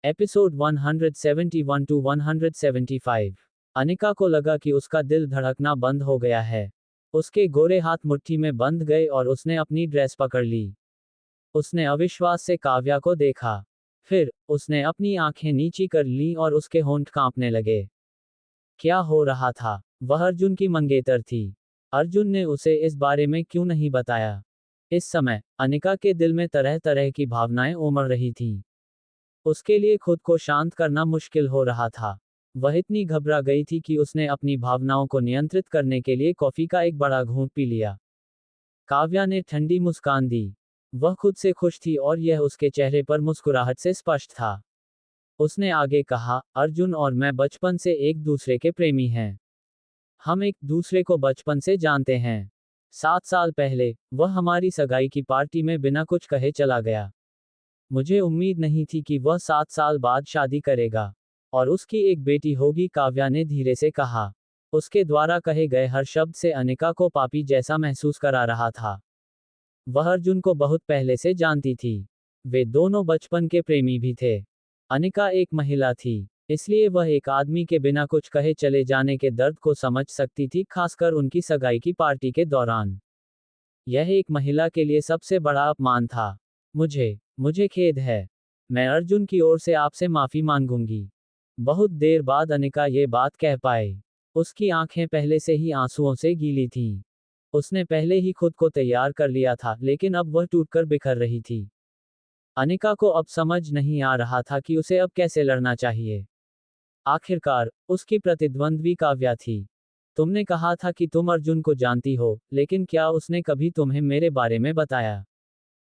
Episode 171 to 175। Anika को लगा कि उसका दिल धड़कना बंद हो गया है। उसके गोरे हाथ मुट्ठी में बंध गए और उसने अपनी ड्रेस पकड़ ली। उसने अविश्वास से काव्या को देखा। फिर उसने अपनी आंखें नीची कर लीं और उसके होंठ कांपने लगे। क्या हो रहा था? वह अर्जुन की मंगेतर थी। अर्जुन ने उसे इस बारे में क्यों नहीं बताया? इस समय अनिका के दिल में तरह तरह की भावनाएं उमड़ रही थीं। उसके लिए खुद को शांत करना मुश्किल हो रहा था। वह इतनी घबरा गई थी कि उसने अपनी भावनाओं को नियंत्रित करने के लिए कॉफी का एक बड़ा घूंट पी लिया। काव्या ने ठंडी मुस्कान दी। वह खुद से खुश थी और यह उसके चेहरे पर मुस्कुराहट से स्पष्ट था। उसने आगे कहा, अर्जुन और मैं बचपन से एक दूसरे के प्रेमी हैं। हम एक दूसरे को बचपन से जानते हैं। 7 साल पहले वह हमारी सगाई की पार्टी में बिना कुछ कहे चला गया। मुझे उम्मीद नहीं थी कि वह 7 साल बाद शादी करेगा और उसकी एक बेटी होगी, काव्या ने धीरे से कहा। उसके द्वारा कहे गए हर शब्द से अनिका को पापी जैसा महसूस करा रहा था। वह अर्जुन को बहुत पहले से जानती थी। वे दोनों बचपन के प्रेमी भी थे। अनिका एक महिला थी, इसलिए वह एक आदमी के बिना कुछ कहे चले जाने के दर्द को समझ सकती थी, खासकर उनकी सगाई की पार्टी के दौरान। यह एक महिला के लिए सबसे बड़ा अपमान था। मुझे खेद है। मैं अर्जुन की ओर से आपसे माफी मांगूंगी। बहुत देर बाद अनिका ये बात कह पाई। उसकी आंखें पहले से ही आंसुओं से गीली थीं। उसने पहले ही खुद को तैयार कर लिया था, लेकिन अब वह टूटकर बिखर रही थी। अनिका को अब समझ नहीं आ रहा था कि उसे अब कैसे लड़ना चाहिए। आखिरकार उसकी प्रतिद्वंद्वी काव्या थी। तुमने कहा था कि तुम अर्जुन को जानती हो, लेकिन क्या उसने कभी तुम्हें मेरे बारे में बताया?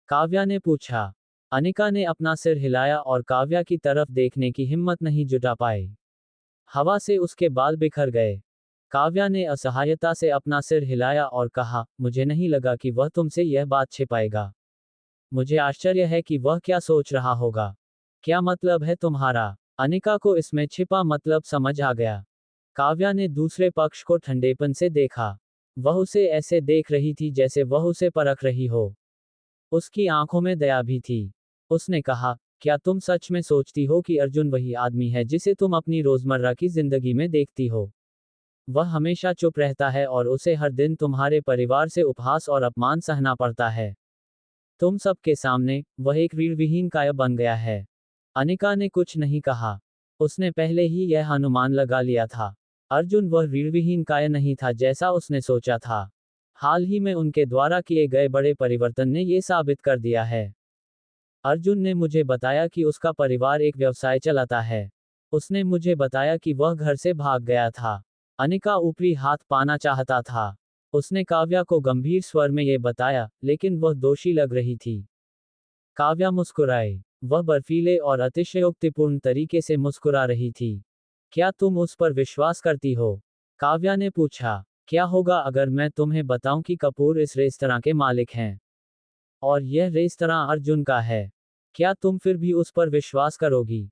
काव्या ने पूछा। अनिका ने अपना सिर हिलाया और काव्या की तरफ देखने की हिम्मत नहीं जुटा पाई। हवा से उसके बाल बिखर गए। काव्या ने असहायता से अपना सिर हिलाया और कहा, मुझे नहीं लगा कि वह तुमसे यह बात छिपाएगा। मुझे आश्चर्य है कि वह क्या सोच रहा होगा। क्या मतलब है तुम्हारा? अनिका को इसमें छिपा मतलब समझ आ गया। काव्या ने दूसरे पक्ष को ठंडेपन से देखा। वह उसे ऐसे देख रही थी जैसे वह उसे परख रही हो। उसकी आंखों में दया भी थी। उसने कहा, क्या तुम सच में सोचती हो कि अर्जुन वही आदमी है जिसे तुम अपनी रोजमर्रा की जिंदगी में देखती हो? वह हमेशा चुप रहता है और उसे हर दिन तुम्हारे परिवार से उपहास और अपमान सहना पड़ता है। तुम सबके सामने वह एक रीढ़विहीन काया बन गया है। अनिका ने कुछ नहीं कहा। उसने पहले ही यह अनुमान लगा लिया था। अर्जुन वह रीढ़विहीन काया नहीं था जैसा उसने सोचा था। हाल ही में उनके द्वारा किए गए बड़े परिवर्तन ने यह साबित कर दिया है। अर्जुन ने मुझे बताया कि उसका परिवार एक व्यवसाय चलाता है। उसने मुझे बताया कि वह घर से भाग गया था। अनिका ऊपरी हाथ पाना चाहता था। उसने काव्या को गंभीर स्वर में यह बताया, लेकिन वह दोषी लग रही थी। काव्या मुस्कुराई। वह बर्फीले और अतिशयोक्तिपूर्ण तरीके से मुस्कुरा रही थी। क्या तुम उस पर विश्वास करती हो? काव्या ने पूछा। क्या होगा अगर मैं तुम्हें बताऊं कि कपूर इस रेस्तरां के मालिक हैं और यह रेस्तरां अर्जुन का है? क्या तुम फिर भी उस पर विश्वास करोगी?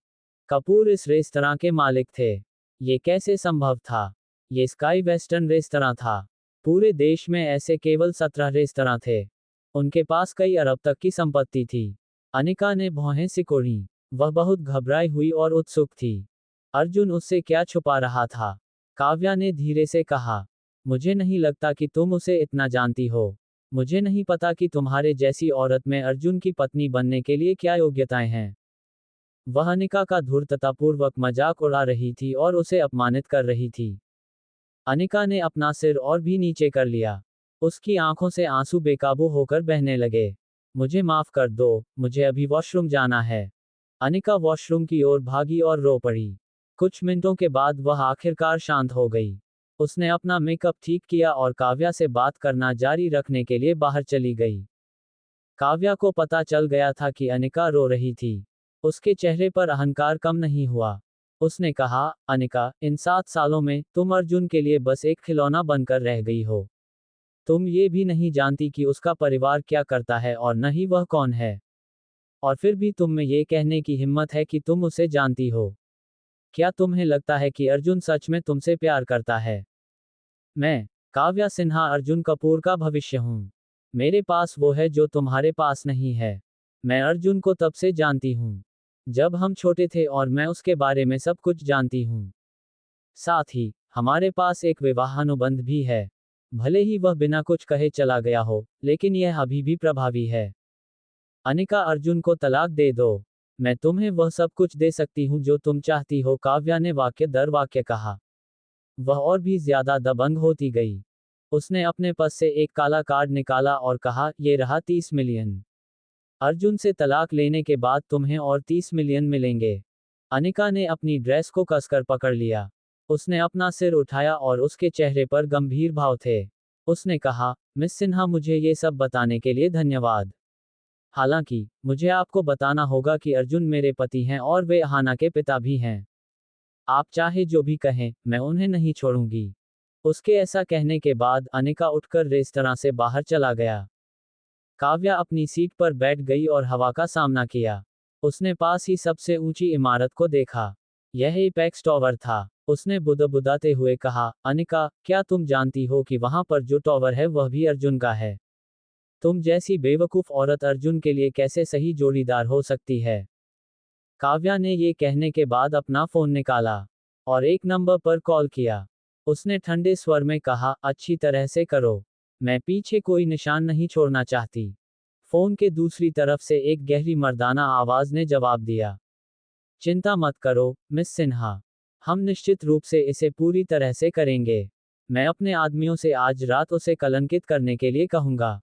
कपूर इस रेस्तरां के मालिक थे। ये कैसे संभव था? ये स्काई वेस्टर्न रेस्तरां था। पूरे देश में ऐसे केवल 17 रेस्तरां थे। उनके पास कई अरब तक की संपत्ति थी। अनिका ने भौहें सिकोड़ी। वह बहुत घबराई हुई और उत्सुक थी। अर्जुन उससे क्या छुपा रहा था? काव्या ने धीरे से कहा, मुझे नहीं लगता कि तुम उसे इतना जानती हो। मुझे नहीं पता कि तुम्हारे जैसी औरत में अर्जुन की पत्नी बनने के लिए क्या योग्यताएं हैं। वह अनिका का धूर्ततापूर्वक मजाक उड़ा रही थी और उसे अपमानित कर रही थी। अनिका ने अपना सिर और भी नीचे कर लिया। उसकी आंखों से आंसू बेकाबू होकर बहने लगे। मुझे माफ कर दो, मुझे अभी वॉशरूम जाना है। अनिका वॉशरूम की ओर भागी और रो पड़ी। कुछ मिनटों के बाद वह आखिरकार शांत हो गई। उसने अपना मेकअप ठीक किया और काव्या से बात करना जारी रखने के लिए बाहर चली गई। काव्या को पता चल गया था कि अनिका रो रही थी। उसके चेहरे पर अहंकार कम नहीं हुआ। उसने कहा, अनिका, इन 7 सालों में तुम अर्जुन के लिए बस एक खिलौना बनकर रह गई हो। तुम ये भी नहीं जानती कि उसका परिवार क्या करता है और न ही वह कौन है। और फिर भी तुम में ये कहने की हिम्मत है कि तुम उसे जानती हो। क्या तुम्हें लगता है कि अर्जुन सच में तुमसे प्यार करता है? मैं, काव्या सिन्हा, अर्जुन कपूर का भविष्य हूँ। मेरे पास वो है जो तुम्हारे पास नहीं है। मैं अर्जुन को तब से जानती हूँ। जब हम छोटे थे और मैं उसके बारे में सब कुछ जानती हूँ। साथ ही हमारे पास एक विवाहानुबंध भी है। भले ही वह बिना कुछ कहे चला गया हो, लेकिन यह अभी भी प्रभावी है। अनिका, अर्जुन को तलाक दे दो। मैं तुम्हें वह सब कुछ दे सकती हूँ जो तुम चाहती हो, काव्या ने वाक्य दर वाक्य कहा। वह और भी ज्यादा दबंग होती गई। उसने अपने पर्स से एक काला कार्ड निकाला और कहा, ये रहा 30 मिलियन। अर्जुन से तलाक लेने के बाद तुम्हें और 30 मिलियन मिलेंगे। अनिका ने अपनी ड्रेस को कसकर पकड़ लिया। उसने अपना सिर उठाया और उसके चेहरे पर गंभीर भाव थे। उसने कहा, मिस सिन्हा, मुझे ये सब बताने के लिए धन्यवाद। हालांकि मुझे आपको बताना होगा कि अर्जुन मेरे पति हैं और वे अहाना के पिता भी हैं। आप चाहे जो भी कहें, मैं उन्हें नहीं छोड़ूंगी। उसके ऐसा कहने के बाद अनिका उठकर रेस्तरां से बाहर चला गया। काव्या अपनी सीट पर बैठ गई और हवा का सामना किया। उसने पास ही सबसे ऊंची इमारत को देखा। यह एपेक्स टॉवर था। उसने बुदबुदाते हुए कहा, अनिका, क्या तुम जानती हो कि वहां पर जो टॉवर है वह भी अर्जुन का है? तुम जैसी बेवकूफ औरत अर्जुन के लिए कैसे सही जोड़ीदार हो सकती है? काव्या ने ये कहने के बाद अपना फोन निकाला और एक नंबर पर कॉल किया। उसने ठंडे स्वर में कहा, अच्छी तरह से करो। मैं पीछे कोई निशान नहीं छोड़ना चाहती। फोन के दूसरी तरफ से एक गहरी मर्दाना आवाज ने जवाब दिया, चिंता मत करो, मिस सिन्हा। हम निश्चित रूप से इसे पूरी तरह से करेंगे। मैं अपने आदमियों से आज रात उसे कलंकित करने के लिए कहूंगा।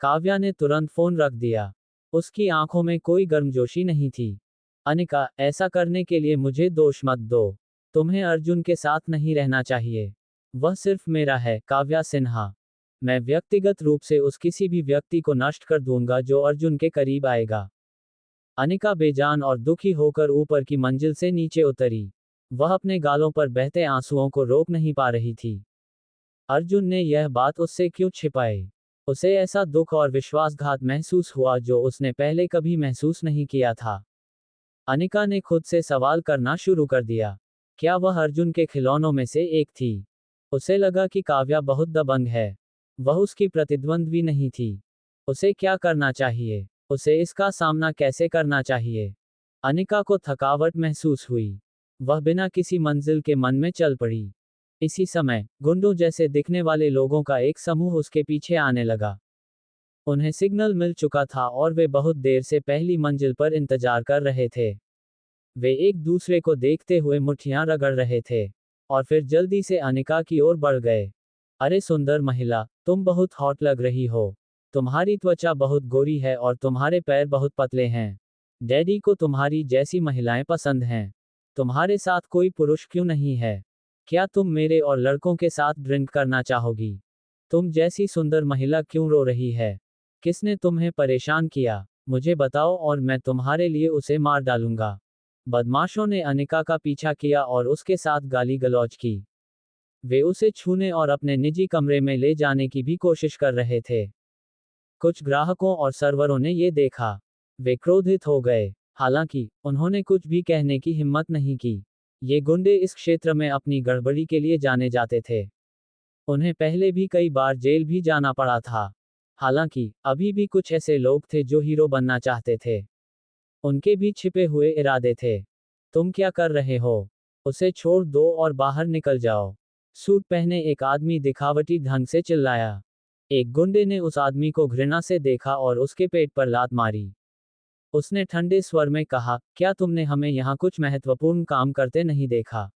काव्या ने तुरंत फोन रख दिया। उसकी आंखों में कोई गर्मजोशी नहीं थी। अनिका, ऐसा करने के लिए मुझे दोष मत दो। तुम्हें अर्जुन के साथ नहीं रहना चाहिए। वह सिर्फ मेरा है, काव्या सिन्हा। मैं व्यक्तिगत रूप से उस किसी भी व्यक्ति को नष्ट कर दूंगा जो अर्जुन के करीब आएगा। अनिका बेजान और दुखी होकर ऊपर की मंजिल से नीचे उतरी। वह अपने गालों पर बहते आंसुओं को रोक नहीं पा रही थी। अर्जुन ने यह बात उससे क्यों छिपाई? उसे ऐसा दुख और विश्वासघात महसूस हुआ जो उसने पहले कभी महसूस नहीं किया था। अनिका ने खुद से सवाल करना शुरू कर दिया। क्या वह अर्जुन के खिलौनों में से एक थी? उसे लगा कि काव्या बहुत दबंग है। वह उसकी प्रतिद्वंद्वी नहीं थी। उसे क्या करना चाहिए? उसे इसका सामना कैसे करना चाहिए? अनिका को थकावट महसूस हुई। वह बिना किसी मंजिल के मन में चल पड़ी। इसी समय गुंडों जैसे दिखने वाले लोगों का एक समूह उसके पीछे आने लगा। उन्हें सिग्नल मिल चुका था और वे बहुत देर से पहली मंजिल पर इंतजार कर रहे थे। वे एक दूसरे को देखते हुए मुट्ठियां रगड़ रहे थे और फिर जल्दी से अनिका की ओर बढ़ गए। अरे सुंदर महिला, तुम बहुत हॉट लग रही हो। तुम्हारी त्वचा बहुत गोरी है और तुम्हारे पैर बहुत पतले हैं। डैडी को तुम्हारी जैसी महिलाएं पसंद हैं। तुम्हारे साथ कोई पुरुष क्यों नहीं है? क्या तुम मेरे और लड़कों के साथ ड्रिंक करना चाहोगी? तुम जैसी सुंदर महिला क्यों रो रही है? किसने तुम्हें परेशान किया? मुझे बताओ और मैं तुम्हारे लिए उसे मार डालूंगा। बदमाशों ने अनिका का पीछा किया और उसके साथ गाली गलौज की। वे उसे छूने और अपने निजी कमरे में ले जाने की भी कोशिश कर रहे थे। कुछ ग्राहकों और सर्वरों ने ये देखा। वे क्रोधित हो गए। हालांकि उन्होंने कुछ भी कहने की हिम्मत नहीं की। ये गुंडे इस क्षेत्र में अपनी गड़बड़ी के लिए जाने जाते थे। उन्हें पहले भी कई बार जेल भी जाना पड़ा था। हालांकि अभी भी कुछ ऐसे लोग थे जो हीरो बनना चाहते थे। उनके भी छिपे हुए इरादे थे। तुम क्या कर रहे हो? उसे छोड़ दो और बाहर निकल जाओ। सूट पहने एक आदमी दिखावटी ढंग से चिल्लाया। एक गुंडे ने उस आदमी को घृणा से देखा और उसके पेट पर लात मारी। उसने ठंडे स्वर में कहा, क्या तुमने हमें यहाँ कुछ महत्वपूर्ण काम करते नहीं देखा?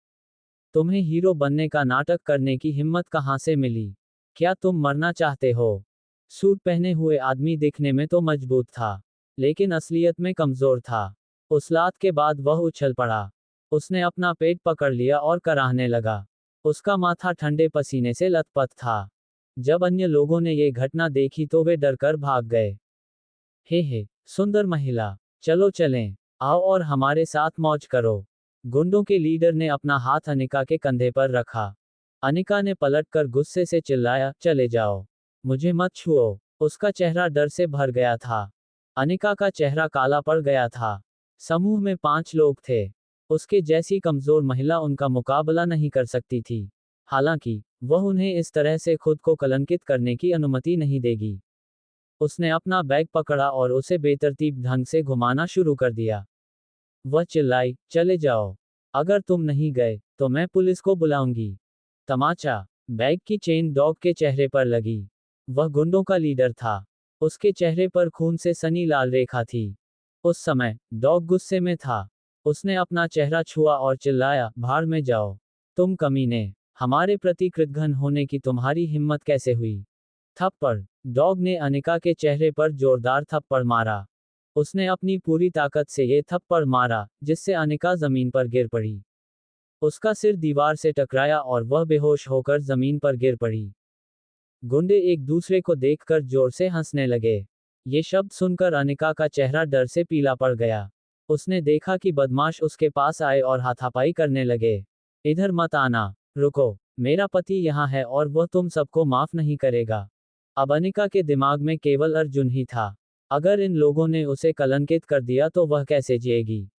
तुम्हें हीरो बनने का नाटक करने की हिम्मत कहाँ से मिली? क्या तुम मरना चाहते हो? सूट पहने हुए आदमी दिखने में तो मजबूत था, लेकिन असलियत में कमजोर था। उस लात के बाद वह उछल पड़ा। उसने अपना पेट पकड़ लिया और कराहने लगा। उसका माथा ठंडे पसीने से लथपथ था। जब अन्य लोगों ने ये घटना देखी तो वे डरकर भाग गए। हे, सुंदर महिला, चलो चलें। आओ और हमारे साथ मौज करो। गुंडों के लीडर ने अपना हाथ अनिका के कंधे पर रखा। अनिका ने पलटकर गुस्से से चिल्लाया, चले जाओ। मुझे मत छुओ। उसका चेहरा डर से भर गया था। अनिका का चेहरा काला पड़ गया था। समूह में 5 लोग थे। उसके जैसी कमजोर महिला उनका मुकाबला नहीं कर सकती थी। हालांकि वह उन्हें इस तरह से खुद को कलंकित करने की अनुमति नहीं देगी। उसने अपना बैग पकड़ा और उसे बेतरतीब ढंग से घुमाना शुरू कर दिया। वह चिल्लाई, चले जाओ। अगर तुम नहीं गए, तो मैं पुलिस को बुलाऊंगी। तमाचा। बैग की चेन डॉग के चेहरे पर लगी। वह गुंडों का लीडर था। उसके चेहरे पर खून से सनी लाल रेखा थी। उस समय, डॉग गुस्से में था। उसने अपना चेहरा छुआ और चिल्लाया, भाड़ में जाओ। तुम कमीने। हमारे प्रति कृतघ्न होने की तुम्हारी हिम्मत कैसे हुई? थप्पड़। डॉग ने अनिका के चेहरे पर जोरदार थप्पड़ मारा। उसने अपनी पूरी ताकत से ये थप्पड़ मारा, जिससे अनिका जमीन पर गिर पड़ी। उसका सिर दीवार से टकराया और वह बेहोश होकर जमीन पर गिर पड़ी। गुंडे एक दूसरे को देखकर जोर से हंसने लगे। ये शब्द सुनकर अनिका का चेहरा डर से पीला पड़ गया। उसने देखा कि बदमाश उसके पास आए और हाथापाई करने लगे। इधर मत आना। रुको। मेरा पति यहाँ है और वह तुम सबको माफ नहीं करेगा। अब अनिका के दिमाग में केवल अर्जुन ही था। अगर इन लोगों ने उसे कलंकित कर दिया तो वह कैसे जिएगी?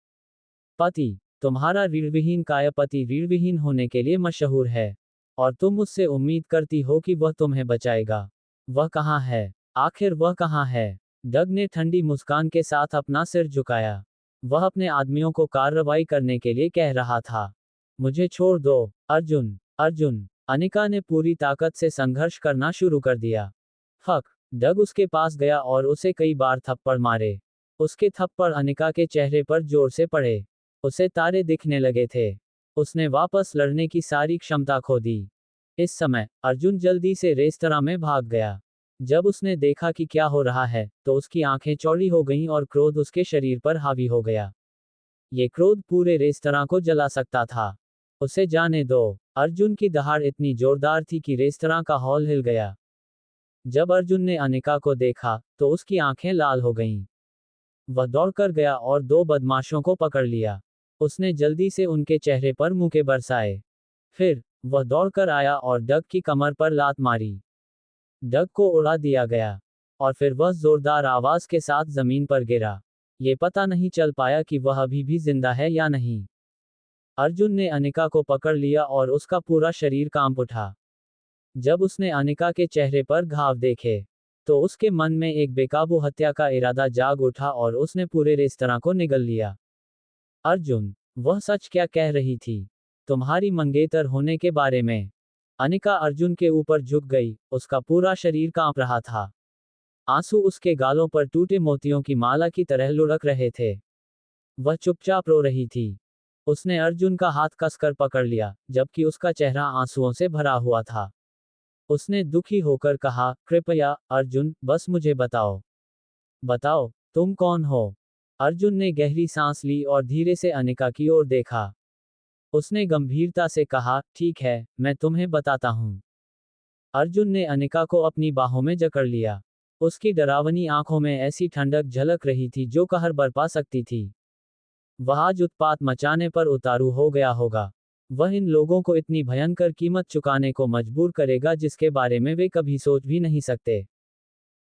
पति। तुम्हारा रीढ़विहीन काया पति रीढ़विहीन होने के लिए मशहूर है। और तुम उससे उम्मीद करती हो कि वह तुम्हें बचाएगा। वह कहाँ है? आखिर वह कहाँ है? डग ने ठंडी मुस्कान के साथ अपना सिर झुकाया। वह अपने आदमियों को कार्रवाई करने के लिए कह रहा था। मुझे छोड़ दो, अर्जुन। अर्जुन। अनिका ने पूरी ताकत से संघर्ष करना शुरू कर दिया। फक। डग उसके पास गया और उसे कई बार थप्पड़ मारे। उसके थप्पड़ अनिका के चेहरे पर जोर से पड़े। उसे तारे दिखने लगे थे। उसने वापस लड़ने की सारी क्षमता खो दी। इस समय, अर्जुन जल्दी से रेस्तरां में भाग गया। जब उसने देखा कि क्या हो रहा है, तो उसकी आंखें चौड़ी हो गईं और क्रोध उसके शरीर पर हावी हो गया। ये क्रोध पूरे रेस्तरां को जला सकता था। उसे जाने दो। अर्जुन की दहाड़ इतनी जोरदार थी कि रेस्तरां का हॉल हिल गया। जब अर्जुन ने अनिका को देखा, तो उसकी आंखें लाल हो गईं। वह दौड़कर गया और दो बदमाशों को पकड़ लिया। उसने जल्दी से उनके चेहरे पर मुक्के बरसाए। फिर, वह दौड़कर आया और डग की कमर पर लात मारी। डग को उड़ा दिया गया। और फिर वह जोरदार आवाज के साथ जमीन पर गिरा। ये पता नहीं चल पाया कि वह अभी भी जिंदा है या नहीं। अर्जुन ने अनिका को पकड़ लिया और उसका पूरा शरीर कांप उठा। जब उसने अनिका के चेहरे पर घाव देखे, तो उसके मन में एक बेकाबू हत्या का इरादा जाग उठा और उसने पूरे रेस्तरां को निगल लिया। अर्जुन। वह सच क्या कह रही थी? तुम्हारी मंगेतर होने के बारे में? अनिका अर्जुन के ऊपर झुक गई, उसका पूरा शरीर कांप रहा था। आंसू उसके गालों पर टूटे मोतियों की माला की तरह लुढ़क रहे थे। वह चुपचाप रो रही थी। उसने अर्जुन का हाथ कसकर पकड़ लिया, जबकि उसका चेहरा आंसुओं से भरा हुआ था। उसने दुखी होकर कहा, कृपया, अर्जुन, बस मुझे बताओ। बताओ, तुम कौन हो? अर्जुन ने गहरी सांस ली और धीरे से अनिका की ओर देखा। उसने गंभीरता से कहा, ठीक है, मैं तुम्हें बताता हूँ। अर्जुन ने अनिका को अपनी बाहों में जकड़ लिया। उसकी डरावनी आंखों में ऐसी ठंडक झलक रही थी जो कहर बरपा सकती थी। वह आज उत्पात मचाने पर उतारू हो गया होगा। वह इन लोगों को इतनी भयंकर कीमत चुकाने को मजबूर करेगा जिसके बारे में वे कभी सोच भी नहीं सकते।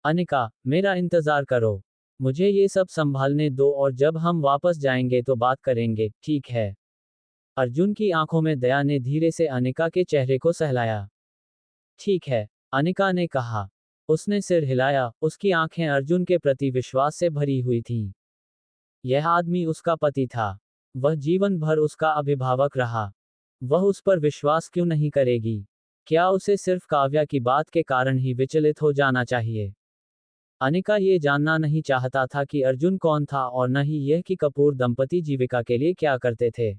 अनिका, मेरा इंतजार करो। मुझे ये सब संभालने दो और जब हम वापस जाएंगे तो बात करेंगे, ठीक है? अर्जुन की आंखों में दया ने धीरे से अनिका के चेहरे को सहलाया। ठीक है, अनिका ने कहा। उसने सिर हिलाया, उसकी आंखें अर्जुन के प्रति विश्वास से भरी हुई थीं। यह आदमी उसका पति था। वह जीवन भर उसका अभिभावक रहा। वह उस पर विश्वास क्यों नहीं करेगी? क्या उसे सिर्फ काव्या की बात के कारण ही विचलित हो जाना चाहिए? अनिका ये जानना नहीं चाहता था कि अर्जुन कौन था और न ही यह कि कपूर दंपति जीविका के लिए क्या करते थे।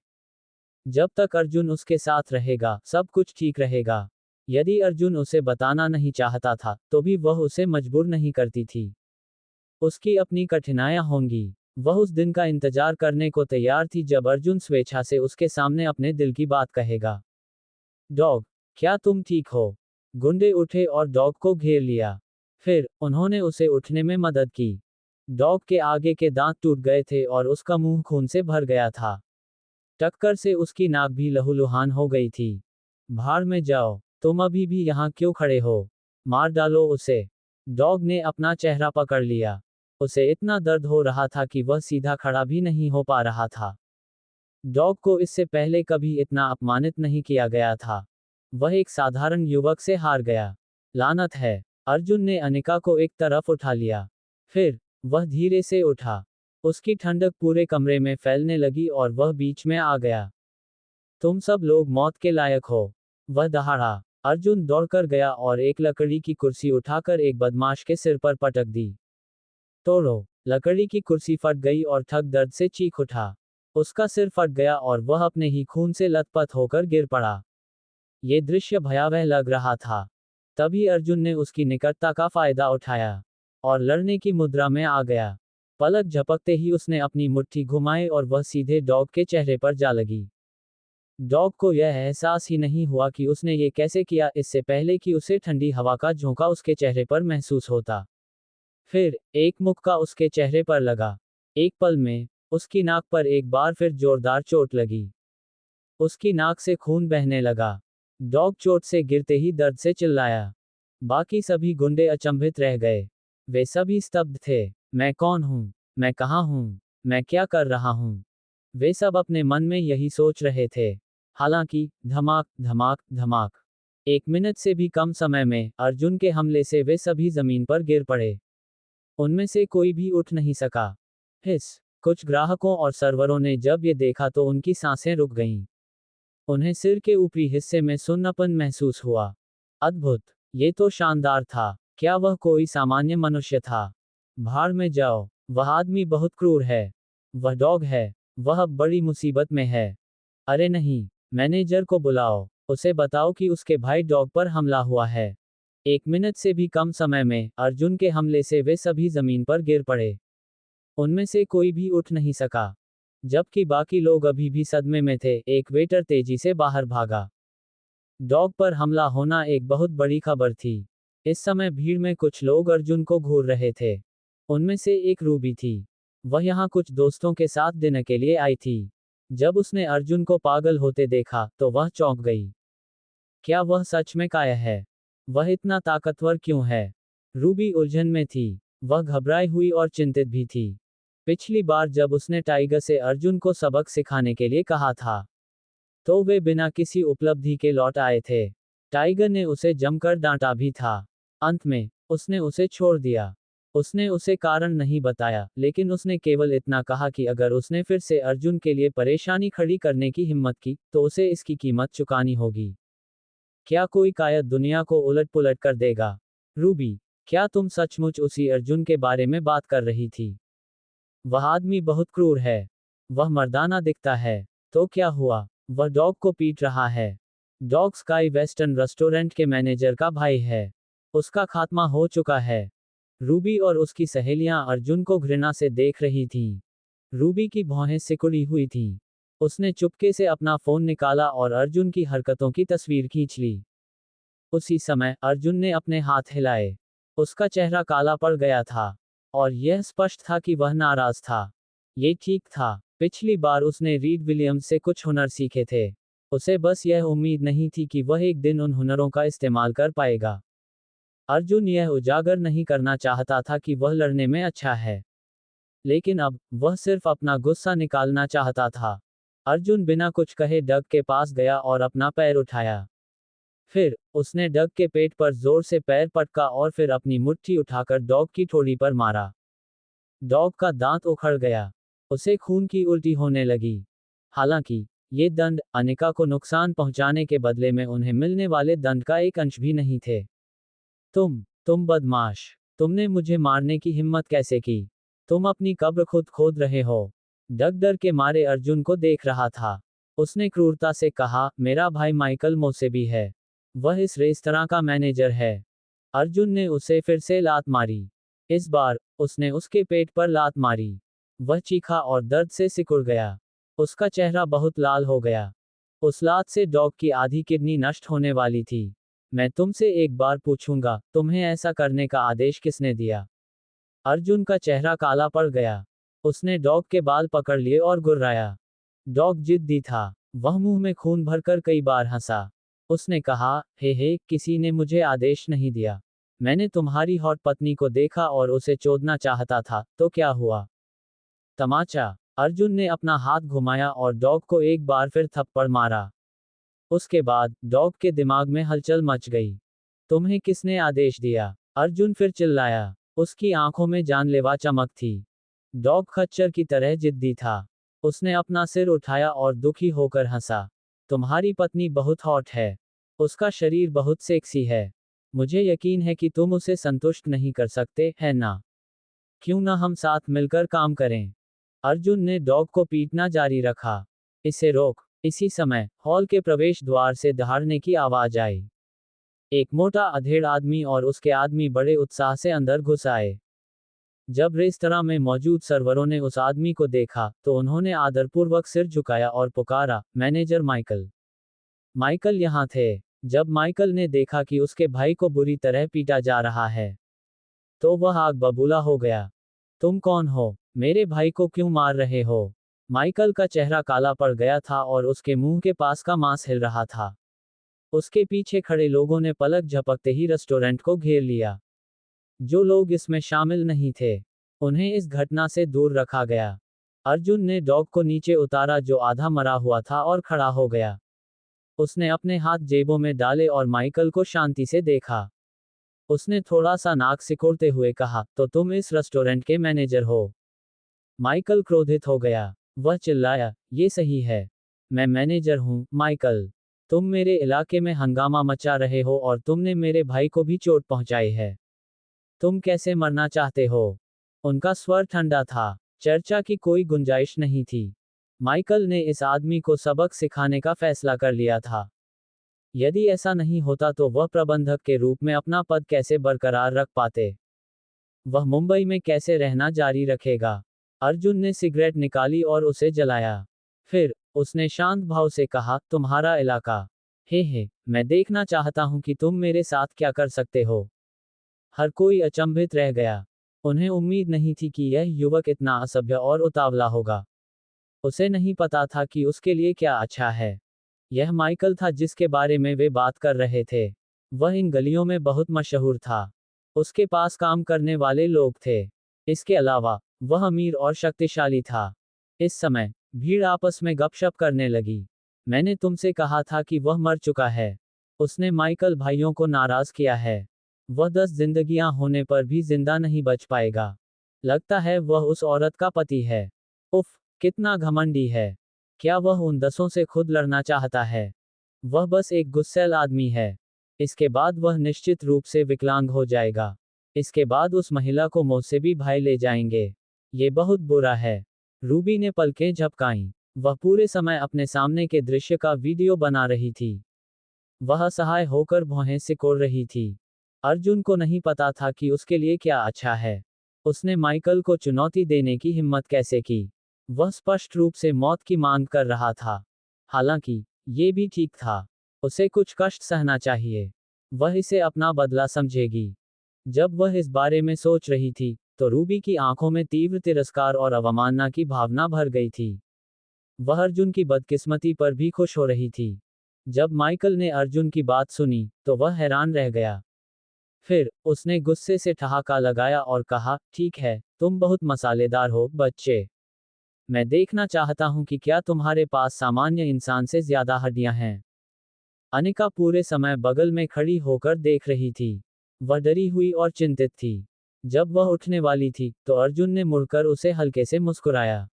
जब तक अर्जुन उसके साथ रहेगा, सब कुछ ठीक रहेगा। यदि अर्जुन उसे बताना नहीं चाहता था, तो भी वह उसे मजबूर नहीं करती थी। उसकी अपनी कठिनाइयां होंगी। वह उस दिन का इंतजार करने को तैयार थी जब अर्जुन स्वेच्छा से उसके सामने अपने दिल की बात कहेगा। डॉग, क्या तुम ठीक हो? गुंडे उठे और डॉग को घेर लिया। फिर, उन्होंने उसे उठने में मदद की। डॉग के आगे के दांत टूट गए थे और उसका मुंह खून से भर गया था। टक्कर से उसकी नाक भी लहूलुहान हो गई थी। भाड़ में जाओ, तुम अभी भी यहाँ क्यों खड़े हो? मार डालो उसे। डॉग ने अपना चेहरा पकड़ लिया। उसे इतना दर्द हो रहा था कि वह सीधा खड़ा भी नहीं हो पा रहा था। डॉग को इससे पहले कभी इतना अपमानित नहीं किया गया था। वह एक साधारण युवक से हार गया। लानत है। अर्जुन ने अनिका को एक तरफ उठा लिया। फिर, वह धीरे से उठा। उसकी ठंडक पूरे कमरे में फैलने लगी और वह बीच में आ गया। तुम सब लोग मौत के लायक हो। वह दहाड़ा। अर्जुन दौड़कर गया और एक लकड़ी की कुर्सी उठाकर एक बदमाश के सिर पर पटक दी। तोड़ो। लकड़ी की कुर्सी फट गई और ठग दर्द से चीख उठा। उसका सिर फट गया और वह अपने ही खून से लथपथ होकर गिर पड़ा। ये दृश्य भयावह लग रहा था। तभी अर्जुन ने उसकी निकटता का फायदा उठाया और लड़ने की मुद्रा में आ गया। पलक झपकते ही उसने अपनी मुट्ठी घुमाई और वह सीधे डॉग के चेहरे पर जा लगी। डॉग को यह एहसास ही नहीं हुआ कि उसने ये कैसे किया, इससे पहले कि उसे ठंडी हवा का झोंका उसके चेहरे पर महसूस होता। फिर एक मुक्का उसके चेहरे पर लगा। एक पल में उसकी नाक पर एक बार फिर जोरदार चोट लगी। उसकी नाक से खून बहने लगा। डॉग चोट से गिरते ही दर्द से चिल्लाया। बाकी सभी गुंडे अचंभित रह गए। वे सभी स्तब्ध थे। मैं कौन हूं? मैं कहां हूं? मैं क्या कर रहा हूं? वे सब अपने मन में यही सोच रहे थे। हालांकि धमाक धमाक धमाक, 1 मिनट से भी कम समय में अर्जुन के हमले से वे सभी जमीन पर गिर पड़े। उनमें से कोई भी उठ नहीं सका। हिस। कुछ ग्राहकों और सर्वरों ने जब ये देखा तो उनकी सांसें रुक गईं। उन्हें सिर के ऊपरी हिस्से में सुन्नापन महसूस हुआ। अद्भुत। ये तो शानदार था। क्या वह कोई सामान्य मनुष्य था? भाड़ में जाओ। वह आदमी बहुत क्रूर है। वह डॉग है। वह अब बड़ी मुसीबत में है। अरे नहीं, मैनेजर को बुलाओ। उसे बताओ कि उसके भाई डॉग पर हमला हुआ है। 1 मिनट से भी कम समय में अर्जुन के हमले से वे सभी जमीन पर गिर पड़े। उनमें से कोई भी उठ नहीं सका। जबकि बाकी लोग अभी भी सदमे में थे, एक वेटर तेजी से बाहर भागा। डॉग पर हमला होना एक बहुत बड़ी खबर थी। इस समय भीड़ में कुछ लोग अर्जुन को घूर रहे थे। उनमें से एक रूबी थी। वह यहाँ कुछ दोस्तों के साथ डिनर के लिए आई थी। जब उसने अर्जुन को पागल होते देखा तो वह चौंक गई। क्या वह सच में काया है? वह इतना ताकतवर क्यों है? रूबी उलझन में थी। वह घबराई हुई और चिंतित भी थी। पिछली बार जब उसने टाइगर से अर्जुन को सबक सिखाने के लिए कहा था, तो वे बिना किसी उपलब्धि के लौट आए थे। टाइगर ने उसे जमकर डांटा भी था। अंत में उसने उसे छोड़ दिया। उसने उसे कारण नहीं बताया, लेकिन उसने केवल इतना कहा कि अगर उसने फिर से अर्जुन के लिए परेशानी खड़ी करने की हिम्मत की, तो उसे इसकी कीमत चुकानी होगी। क्या कोई कायद दुनिया को उलट पुलट कर देगा? रूबी, क्या तुम सचमुच उसी अर्जुन के बारे में बात कर रही थी? वह आदमी बहुत क्रूर है। वह मर्दाना दिखता है। तो क्या हुआ? वह डॉग को पीट रहा है। डॉग स्काई वेस्टर्न रेस्टोरेंट के मैनेजर का भाई है। उसका खात्मा हो चुका है। रूबी और उसकी सहेलियां अर्जुन को घृणा से देख रही थीं। रूबी की भौहें सिकुड़ी हुई थीं। उसने चुपके से अपना फोन निकाला और अर्जुन की हरकतों की तस्वीर खींच ली। उसी समय अर्जुन ने अपने हाथ हिलाए। उसका चेहरा काला पड़ गया था और यह स्पष्ट था कि वह नाराज था। ये ठीक था। पिछली बार उसने रीड विलियम्स से कुछ हुनर सीखे थे। उसे बस यह उम्मीद नहीं थी कि वह एक दिन उन हुनरों का इस्तेमाल कर पाएगा। अर्जुन यह उजागर नहीं करना चाहता था कि वह लड़ने में अच्छा है, लेकिन अब वह सिर्फ अपना गुस्सा निकालना चाहता था। अर्जुन बिना कुछ कहे डग के पास गया और अपना पैर उठाया। फिर उसने डग के पेट पर जोर से पैर पटका और फिर अपनी मुट्ठी उठाकर डॉग की ठोड़ी पर मारा। डॉग का दांत उखड़ गया। उसे खून की उल्टी होने लगी। हालांकि ये दंड अनिका को नुकसान पहुंचाने के बदले में उन्हें मिलने वाले दंड का एक अंश भी नहीं थे। तुम बदमाश, तुमने मुझे मारने की हिम्मत कैसे की? तुम अपनी कब्र खुद खोद रहे हो। डग डर के मारे अर्जुन को देख रहा था। उसने क्रूरता से कहा, मेरा भाई माइकल मोसेबी है। वह इस रेस्तरां का मैनेजर है। अर्जुन ने उसे फिर से लात मारी। इस बार उसने उसके पेट पर लात मारी। वह चीखा और दर्द से सिकुड़ गया। उसका चेहरा बहुत लाल हो गया। उस लात से डॉग की आधी किडनी नष्ट होने वाली थी। मैं तुमसे एक बार पूछूंगा, तुम्हें ऐसा करने का आदेश किसने दिया? अर्जुन का चेहरा काला पड़ गया। उसने डॉग के बाल पकड़ लिए और गुर्राया। डॉग जिद्दी था। वह मुंह में खून भरकर कई बार हंसा। उसने कहा, हे, किसी ने मुझे आदेश नहीं दिया। मैंने तुम्हारी हॉट पत्नी को देखा और उसे चोदना चाहता था, तो क्या हुआ? तमाचा। अर्जुन ने अपना हाथ घुमाया और डॉग को एक बार फिर थप्पड़ मारा। उसके बाद डॉग के दिमाग में हलचल मच गई। तुम्हें किसने आदेश दिया? अर्जुन फिर चिल्लाया। उसकी आंखों में जानलेवा चमक थी। डॉग खच्चर की तरह जिद्दी था। उसने अपना सिर उठाया और दुखी होकर हंसा। तुम्हारी पत्नी बहुत हॉट है। उसका शरीर बहुत सेक्सी है। मुझे यकीन है कि तुम उसे संतुष्ट नहीं कर सकते, है ना? क्यों ना हम साथ मिलकर काम करें? अर्जुन ने डॉग को पीटना जारी रखा। इसे रोक। इसी समय हॉल के प्रवेश द्वार से दहाड़ने की आवाज आई। एक मोटा अधेड़ आदमी और उसके आदमी बड़े उत्साह से अंदर घुस आए। जब रेस्तरां में मौजूद सर्वरों ने उस आदमी को देखा तो उन्होंने आदरपूर्वक सिर झुकाया और पुकारा, मैनेजर माइकल। माइकल यहाँ थे। जब माइकल ने देखा कि उसके भाई को बुरी तरह पीटा जा रहा है तो वह आग बबूला हो गया। तुम कौन हो? मेरे भाई को क्यों मार रहे हो? माइकल का चेहरा काला पड़ गया था और उसके मुंह के पास का मांस हिल रहा था। उसके पीछे खड़े लोगों ने पलक झपकते ही रेस्टोरेंट को घेर लिया। जो लोग इसमें शामिल नहीं थे उन्हें इस घटना से दूर रखा गया। अर्जुन ने डॉग को नीचे उतारा जो आधा मरा हुआ था और खड़ा हो गया। उसने अपने हाथ जेबों में डाले और माइकल को शांति से देखा। उसने थोड़ा सा नाक सिकोड़ते हुए कहा, तो तुम इस रेस्टोरेंट के मैनेजर हो? माइकल क्रोधित हो गया। वह चिल्लाया, ये सही है। मैं मैनेजर हूँ, माइकल। तुम मेरे इलाके में हंगामा मचा रहे हो और तुमने मेरे भाई को भी चोट पहुंचाई है। तुम कैसे मरना चाहते हो? उनका स्वर ठंडा था। चर्चा की कोई गुंजाइश नहीं थी। माइकल ने इस आदमी को सबक सिखाने का फैसला कर लिया था। यदि ऐसा नहीं होता तो वह प्रबंधक के रूप में अपना पद कैसे बरकरार रख पाते? वह मुंबई में कैसे रहना जारी रखेगा? अर्जुन ने सिगरेट निकाली और उसे जलाया। फिर उसने शांत भाव से कहा, तुम्हारा इलाका? हे, मैं देखना चाहता हूं कि तुम मेरे साथ क्या कर सकते हो। हर कोई अचंभित रह गया। उन्हें उम्मीद नहीं थी कि यह युवक इतना असभ्य और उतावला होगा। उसे नहीं पता था कि उसके लिए क्या अच्छा है। यह माइकल था जिसके बारे में वे बात कर रहे थे। वह इन गलियों में बहुत मशहूर था। उसके पास काम करने वाले लोग थे। इसके अलावा वह अमीर और शक्तिशाली था। इस समय भीड़ आपस में गपशप करने लगी। मैंने तुमसे कहा था कि वह मर चुका है। उसने माइकल भाइयों को नाराज किया है। वह 10 जिंदगियां होने पर भी जिंदा नहीं बच पाएगा। लगता है वह उस औरत का पति है। उफ, कितना घमंडी है। क्या वह उन 10 से खुद लड़ना चाहता है? वह बस एक गुस्सैल आदमी है। इसके बाद वह निश्चित रूप से विकलांग हो जाएगा। इसके बाद उस महिला को मुझसे भी भाई ले जाएंगे। ये बहुत बुरा है। रूबी ने पलकें झपकाईं। वह पूरे समय अपने सामने के दृश्य का वीडियो बना रही थी। वह असहाय होकर भौहें सिकोड़ रही थी। अर्जुन को नहीं पता था कि उसके लिए क्या अच्छा है। उसने माइकल को चुनौती देने की हिम्मत कैसे की? वह स्पष्ट रूप से मौत की मांग कर रहा था। हालांकि ये भी ठीक था। उसे कुछ कष्ट सहना चाहिए। वह इसे अपना बदला समझेगी। जब वह इस बारे में सोच रही थी तो रूबी की आंखों में तीव्र तिरस्कार और अवमानना की भावना भर गई थी। वह अर्जुन की बदकिस्मती पर भी खुश हो रही थी। जब माइकल ने अर्जुन की बात सुनी तो वह हैरान रह गया। फिर उसने गुस्से से ठहाका लगाया और कहा, ठीक है, तुम बहुत मसालेदार हो, बच्चे। मैं देखना चाहता हूं कि क्या तुम्हारे पास सामान्य इंसान से ज्यादा हड्डियां हैं। अनिका पूरे समय बगल में खड़ी होकर देख रही थी। वह डरी हुई और चिंतित थी। जब वह उठने वाली थी तो अर्जुन ने मुड़कर उसे हल्के से मुस्कुराया।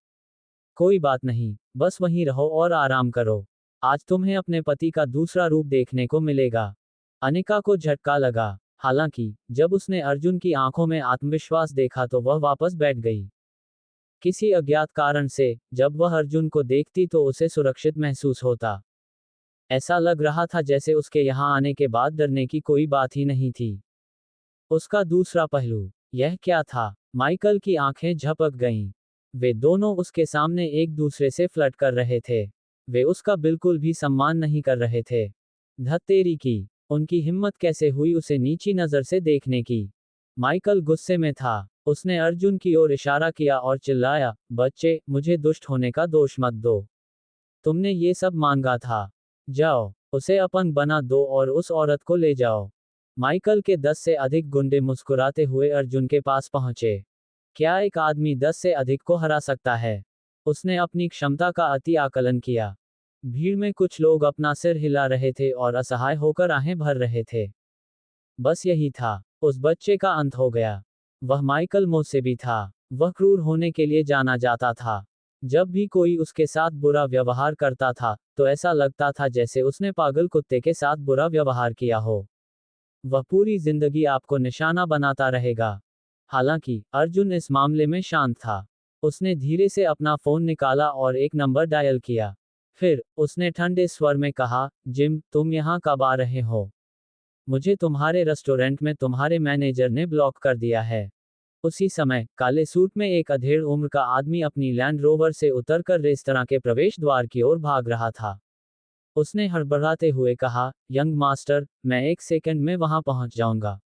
कोई बात नहीं, बस वहीं रहो और आराम करो। आज तुम्हें अपने पति का दूसरा रूप देखने को मिलेगा। अनिका को झटका लगा। हालांकि जब उसने अर्जुन की आंखों में आत्मविश्वास देखा तो वह वापस बैठ गई। किसी अज्ञात कारण से जब वह अर्जुन को देखती तो उसे सुरक्षित महसूस होता। ऐसा लग रहा था जैसे उसके यहाँ आने के बाद डरने की कोई बात ही नहीं थी। उसका दूसरा पहलू। यह क्या था? माइकल की आंखें झपक गईं। वे दोनों उसके सामने एक दूसरे से फ्लर्ट कर रहे थे। वे उसका बिल्कुल भी सम्मान नहीं कर रहे थे। धत्तेरी की। उनकी हिम्मत कैसे हुई उसे नीची नजर से देखने की? माइकल गुस्से में था। उसने अर्जुन की ओर इशारा किया और चिल्लाया, बच्चे, मुझे दुष्ट होने का दोष मत दो। तुमने ये सब मांगा था। जाओ, उसे अपंग बना दो और उस औरत को ले जाओ। माइकल के 10 से अधिक गुंडे मुस्कुराते हुए अर्जुन के पास पहुंचे। क्या एक आदमी 10 से अधिक को हरा सकता है? उसने अपनी क्षमता का अति आकलन किया। भीड़ में कुछ लोग अपना सिर हिला रहे थे और असहाय होकर आहें भर रहे थे। बस यही था। उस बच्चे का अंत हो गया। वह माइकल मुझसे भी था। वह क्रूर होने के लिए जाना जाता था। जब भी कोई उसके साथ बुरा व्यवहार करता था, तो ऐसा लगता था जैसे उसने पागल कुत्ते के साथ बुरा व्यवहार किया हो। वह पूरी जिंदगी आपको निशाना बनाता रहेगा। हालांकि, अर्जुन इस मामले में शांत था। उसने धीरे से अपना फोन निकाला और एक नंबर डायल किया। फिर, उसने ठंडे स्वर में कहा, जिम, तुम यहाँ कब आ रहे हो? मुझे तुम्हारे रेस्टोरेंट में तुम्हारे मैनेजर ने ब्लॉक कर दिया है। उसी समय, काले सूट में एक अधेड़ उम्र का आदमी अपनी लैंड रोवर से उतरकर रेस्तरां के प्रवेश द्वार की ओर भाग रहा था। उसने हड़बड़ाते हुए कहा, यंग मास्टर, मैं 1 सेकंड में वहां पहुंच जाऊंगा।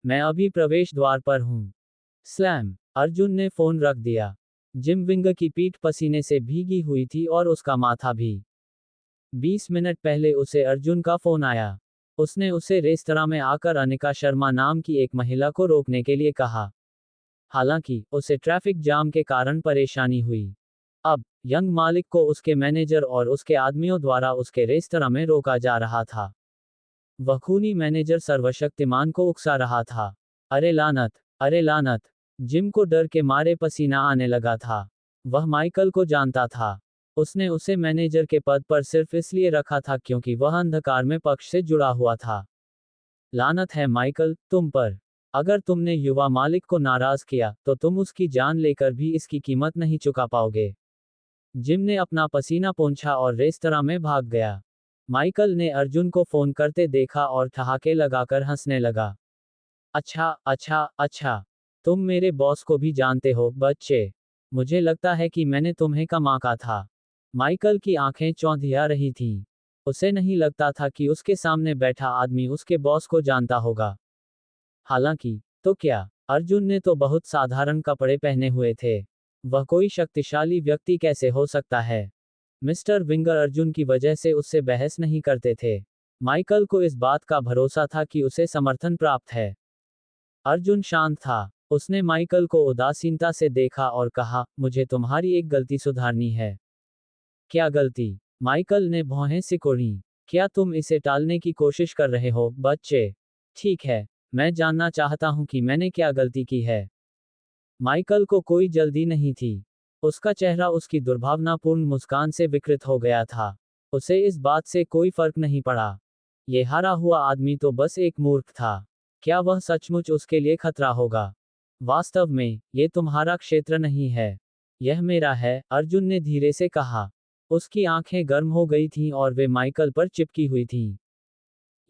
मैं अभी प्रवेश द्वार पर हूं। स्लैम। अर्जुन ने फोन रख दिया। जिम विंग की पीठ पसीने से भीगी हुई थी और उसका माथा भी। 20 मिनट पहले उसे अर्जुन का फोन आया। उसने उसे रेस्तरां में आकर अनिका शर्मा नाम की एक महिला को रोकने के लिए कहा। हालांकि, उसे ट्रैफिक जाम के कारण परेशानी हुई। अब, यंग मालिक को उसके मैनेजर और उसके आदमियों द्वारा उसके रेस्तरां में रोका जा रहा था। वह खूनी मैनेजर सर्वशक्तिमान को उकसा रहा था। अरे लानत! अरे लानत! जिम को डर के मारे पसीना आने लगा था। वह माइकल को जानता था। उसने उसे मैनेजर के पद पर सिर्फ इसलिए रखा था क्योंकि वह अंधकार में पक्ष से जुड़ा हुआ था। लानत है माइकल, तुम पर। अगर तुमने युवा मालिक को नाराज किया, तो तुम उसकी जान लेकर भी इसकी कीमत नहीं चुका पाओगे। जिम ने अपना पसीना पोंछा और रेस्तरां में भाग गया। माइकल ने अर्जुन को फोन करते देखा और ठहाके लगाकर हंसने लगा। अच्छा, अच्छा, अच्छा। तुम मेरे बॉस को भी जानते हो, बच्चे। मुझे लगता है कि मैंने तुम्हें कम आंका था। माइकल की आंखें चौंधिया रही थीं। उसे नहीं लगता था कि उसके सामने बैठा आदमी उसके बॉस को जानता होगा। हालांकि, तो क्या, अर्जुन ने तो बहुत साधारण कपड़े पहने हुए थे। वह कोई शक्तिशाली व्यक्ति कैसे हो सकता है? मिस्टर विंगर अर्जुन की वजह से उससे बहस नहीं करते थे। माइकल को इस बात का भरोसा था कि उसे समर्थन प्राप्त है। अर्जुन शांत था। उसने माइकल को उदासीनता से देखा और कहा, मुझे तुम्हारी एक गलती सुधारनी है। क्या गलती? माइकल ने भौहें सिकोड़ी। क्या तुम इसे टालने की कोशिश कर रहे हो, बच्चे? ठीक है, मैं जानना चाहता हूं कि मैंने क्या गलती की है। माइकल को कोई जल्दी नहीं थी। उसका चेहरा उसकी दुर्भावनापूर्ण मुस्कान से विकृत हो गया था। उसे इस बात से कोई फर्क नहीं पड़ा। ये हारा हुआ आदमी तो बस एक मूर्ख था। क्या वह सचमुच उसके लिए खतरा होगा? वास्तव में, ये तुम्हारा क्षेत्र नहीं है। यह मेरा है, अर्जुन ने धीरे से कहा। उसकी आंखें गर्म हो गई थीं और वे माइकल पर चिपकी हुई थीं।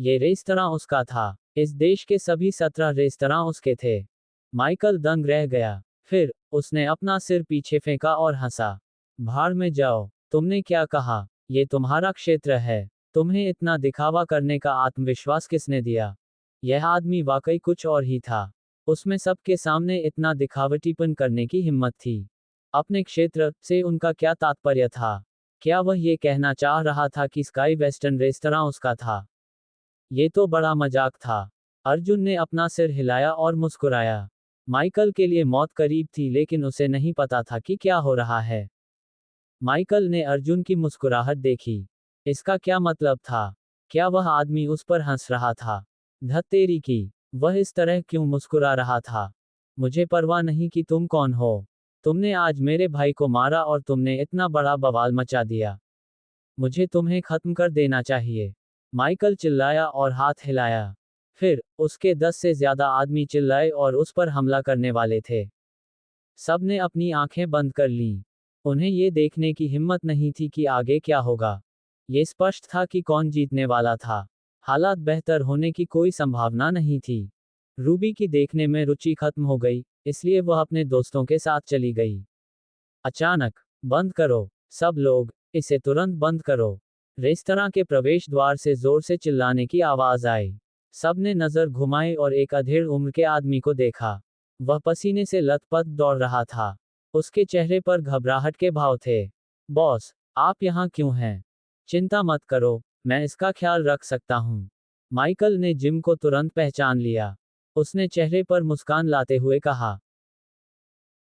ये रेस्तरां उसका था। इस देश के सभी 17 रेस्तरां उसके थे। माइकल दंग रह गया। फिर, उसने अपना सिर पीछे फेंका और हंसा। भाड़ में जाओ, तुमने क्या कहा? ये तुम्हारा क्षेत्र है। तुम्हें इतना दिखावा करने का आत्मविश्वास किसने दिया? यह आदमी वाकई कुछ और ही था। उसमें सबके सामने इतना दिखावटीपन करने की हिम्मत थी। अपने क्षेत्र से उनका क्या तात्पर्य था? क्या वह ये कहना चाह रहा था कि स्काई वेस्टर्न रेस्तरां उसका था? ये तो बड़ा मजाक था। अर्जुन ने अपना सिर हिलाया और मुस्कुराया। माइकल के लिए मौत करीब थी लेकिन उसे नहीं पता था कि क्या हो रहा है। माइकल ने अर्जुन की मुस्कुराहट देखी। इसका क्या मतलब था? क्या वह आदमी उस पर हंस रहा था? धत्तेरी की, वह इस तरह क्यों मुस्कुरा रहा था? मुझे परवाह नहीं कि तुम कौन हो। तुमने आज मेरे भाई को मारा और तुमने इतना बड़ा बवाल मचा दिया। मुझे तुम्हें खत्म कर देना चाहिए। माइकल चिल्लाया और हाथ हिलाया। फिर, उसके 10 से ज्यादा आदमी चिल्लाए और उस पर हमला करने वाले थे। सबने अपनी आंखें बंद कर लीं। उन्हें ये देखने की हिम्मत नहीं थी कि आगे क्या होगा। ये स्पष्ट था कि कौन जीतने वाला था। हालात बेहतर होने की कोई संभावना नहीं थी। रूबी की देखने में रुचि खत्म हो गई, इसलिए वह अपने दोस्तों के साथ चली गई। अचानक, बंद करो, सब लोग, इसे तुरंत बंद करो। रेस्तरां के प्रवेश द्वार से जोर से चिल्लाने की आवाज आई। सबने नजर घुमाई और एक अधेड़ उम्र के आदमी को देखा। वह पसीने से लथपथ दौड़ रहा था। उसके चेहरे पर घबराहट के भाव थे। बॉस, आप यहाँ क्यों हैं? चिंता मत करो, मैं इसका ख्याल रख सकता हूँ। माइकल ने जिम को तुरंत पहचान लिया। उसने चेहरे पर मुस्कान लाते हुए कहा।